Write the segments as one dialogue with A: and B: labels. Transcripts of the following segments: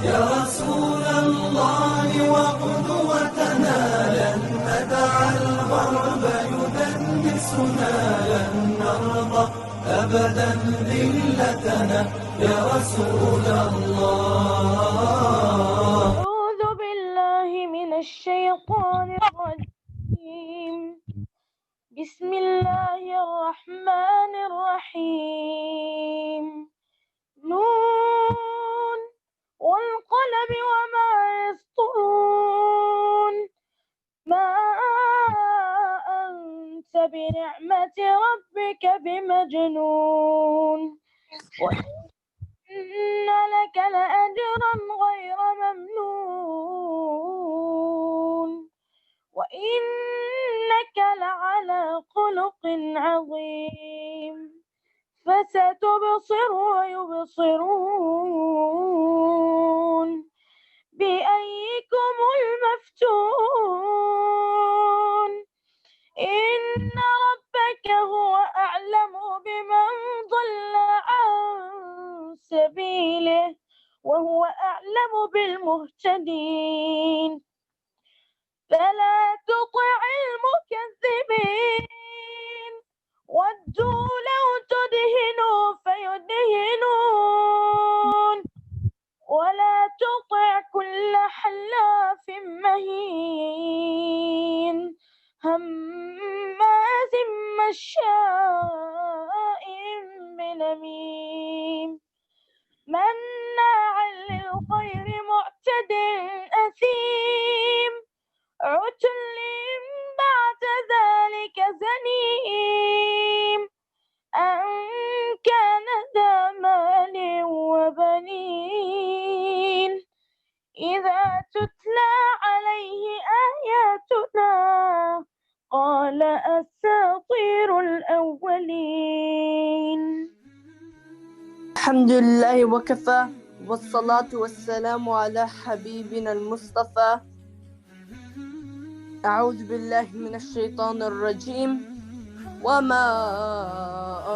A: يا رسول الله وقدوتنا لن ندع الغرب يدنسنا لن نرضى أبدا ذلتنا يا رسول الله.
B: أعوذ بالله من الشيطان الرجيم. بسم الله الرحمن الرحيم. نون والقلم وما يسطرون. ما أنت بنعمة ربك بمجنون. وإن لك لأجرا غير ممنون. وإنك لعلى خلق عظيم. فستبصر ويبصرون بأيكم المفتون. إن ربك هو أعلم بمن ضل عن سبيله وهو أعلم بالمهتدين. فلا تطع المكذبين ودوا لو تدهنوا فيدهنون. ولا تطع كل حلاف مهين هماز مشاء بنميم مناع للخير معتد أثيم عتل بعد ذلك زنيم أن كان ذا مال وبنين. إذا تتلى عليه آياتنا قال أساطير الأولين.
C: الحمد لله وكفى والصلاة والسلام على حبيبنا المصطفى. أعوذ بالله من الشيطان الرجيم. وما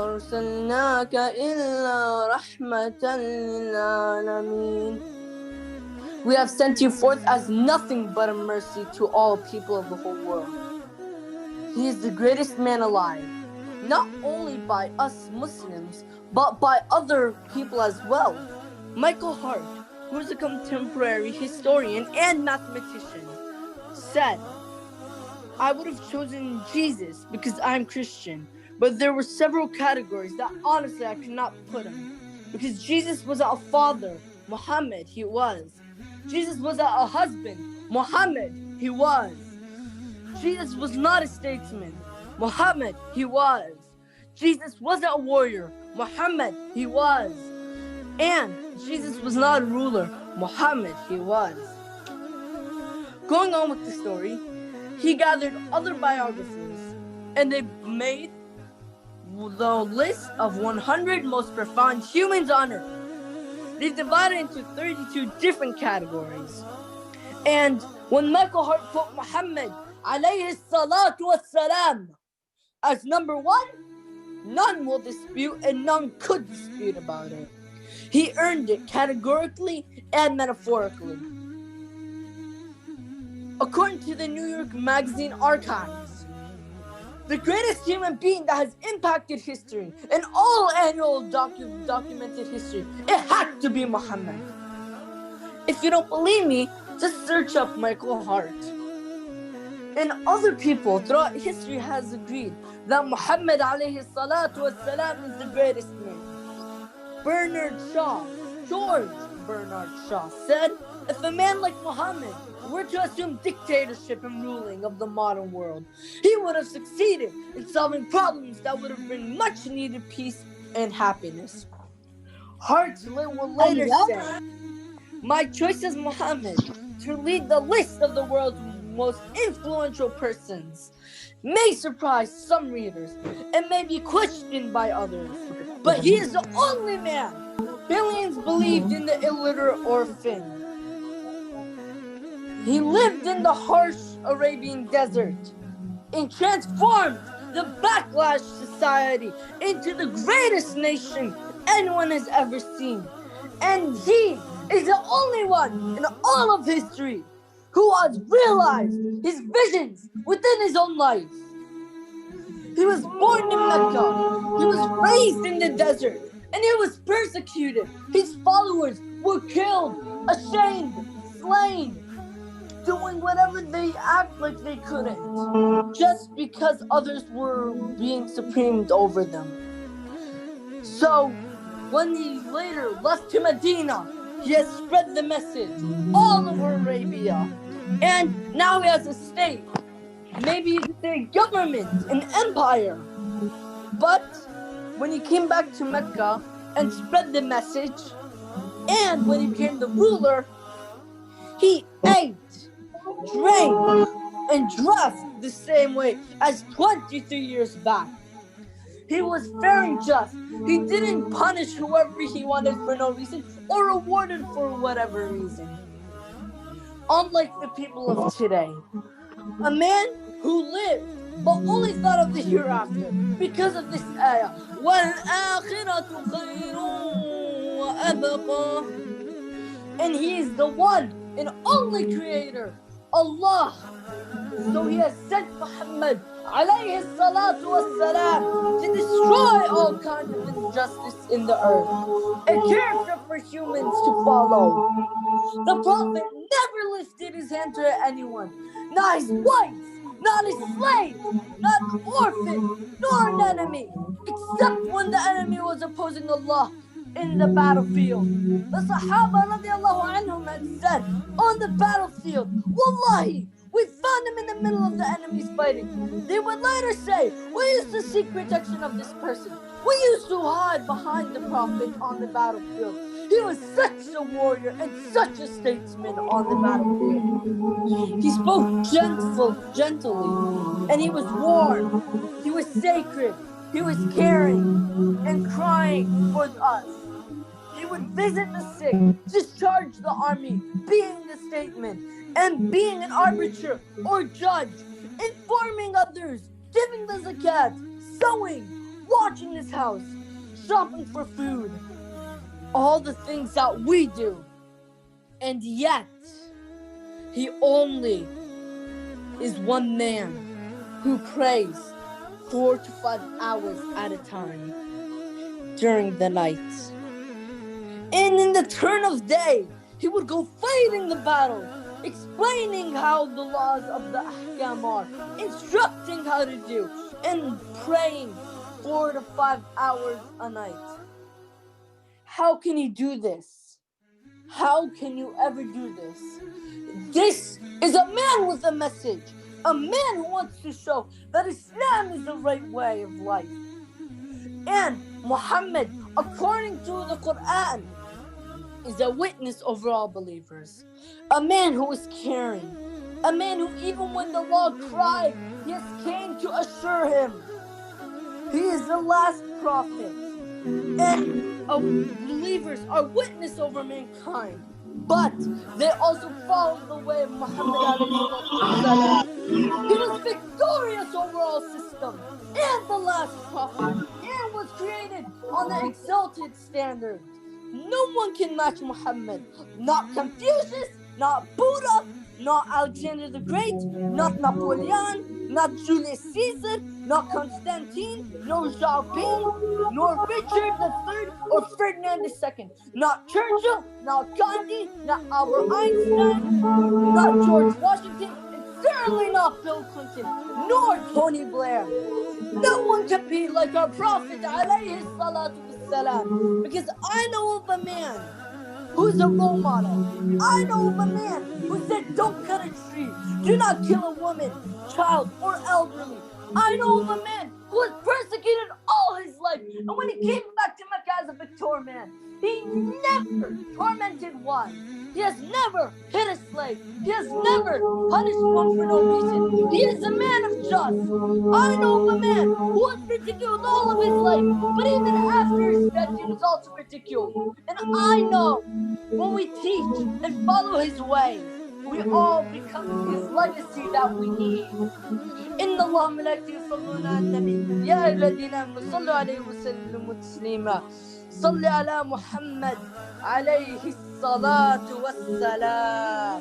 C: أرسلناك إلا رحمة للعالمين. We have sent you forth as nothing but a mercy to all people of the whole world. He is the greatest man alive, not only by us Muslims, but by other people as well. Michael Hart, who is a contemporary historian and mathematician, said, I would have chosen Jesus because I'm Christian, but there were several categories that honestly I could not put him. Because Jesus wasn't a father, Muhammad, he was. Jesus wasn't a husband, Muhammad, he was. Jesus was not a statesman, Muhammad, he was. Jesus wasn't a warrior, Muhammad, he was. And Jesus was not a ruler, Muhammad, he was. Going on with the story, he gathered other biographers and they made the list of 100 most profound humans on earth. They divided into 32 different categories. And when Michael Hart put Muhammad alayhi salatu wassalam as number one, none will dispute and none could dispute about it. He earned it categorically and metaphorically. According to the New York Magazine archives, the greatest human being that has impacted history and all annual documented history, it had to be Muhammad. If you don't believe me, just search up Michael Hart. And other people throughout history has agreed that Muhammad alayhi salatu wassalam is the greatest man. George Bernard Shaw said, if a man like Muhammad were to assume dictatorship and ruling of the modern world, he would have succeeded in solving problems that would have bring much needed peace and happiness. Hart will later say, my choice is Muhammad to lead the list of the world's most influential persons may surprise some readers and may be questioned by others, but he is the only man billions believed in the illiterate orphan. He lived in the harsh Arabian desert and transformed the backlash society into the greatest nation anyone has ever seen. And he is the only one in all of history who has realized his visions within his own life. He was born in Mecca, he was raised in the desert, and he was persecuted. His followers were killed, ashamed, slain, doing whatever they act like they couldn't, just because others were being supremed over them. So, when he later left to Medina, he has spread the message all over Arabia. And now he has a state, maybe you could say government, an empire. But when he came back to Mecca and spread the message, and when he became the ruler, he ate, drank, and dressed the same way as 23 years back. He was fair and just. He didn't punish whoever he wanted for no reason or rewarded for whatever reason. Unlike the people of today, a man who lived but only thought of the hereafter because of this ayah. وَالْآخِرَةُ خَيْرٌ وَأَبْقَى. And he is the one and only creator, Allah. So he has sent Muhammad alayhi salatu wassalam to destroy all kinds of injustice in the earth, a character for humans to follow. The Prophet never lifted his hand to anyone, not his wife, not his slave, not an orphan, nor an enemy, except when the enemy was opposing Allah in the battlefield. The Sahaba radiallahu anhum had said on the battlefield, Wallahi, we found him in the middle of the enemies fighting. They would later say, we used to seek protection of this person. We used to hide behind the Prophet on the battlefield. He was such a warrior and such a statesman on the battlefield. He spoke gently, and he was warm. He was sacred. He was caring and crying for us. He would visit the sick, discharge the army, being the statesman, and being an arbiter or judge, informing others, giving the zakat, sewing, watching his house, shopping for food, all the things that we do. And yet, he only is one man who prays 4 to 5 hours at a time during the night. And in the turn of day, he would go fighting the battle, explaining how the laws of the ahkam are, instructing how to do, and praying 4 to 5 hours a night. How can you do this? How can you ever do this? This is a man with a message, a man who wants to show that Islam is the right way of life. And Muhammad, according to the Quran, is a witness over all believers. A man who is caring. A man who even when the law cried, he has came to assure him. He is the last prophet. And believers are witness over mankind. But they also follow the way of Muhammad. He was victorious over all systems and the last prophet and was created on the exalted standard. No one can match Muhammad. Not Confucius, not Buddha, not Alexander the Great, not Napoleon, not Julius Caesar, not Constantine, no Xiaoping, nor Richard III or Ferdinand II. Not Churchill, not Gandhi, not Albert Einstein, not George Washington, and certainly not Bill Clinton, nor Tony Blair. No one can be like our Prophet alayhi salatu wassalam, because I know of a man who's a role model. I know of a man who said don't cut a tree, do not kill a woman, child, or elderly. I know of a man who was persecuted all his life, and when he came back to Mecca as a victor man, he never tormented one. He has never hit a slave. He has never punished one for no reason. He is a man of just. I know of a man who was ridiculed all of his life, but even after his death, he was also ridiculed. And I know when we teach and follow his ways, we all become his legacy that we need. إن الله ملائكته يصلون على النبي يا أيها الذين آمنوا صلوا عليه وسلموا تسليما صل على محمد عليه الصلاة الصلاة والسلام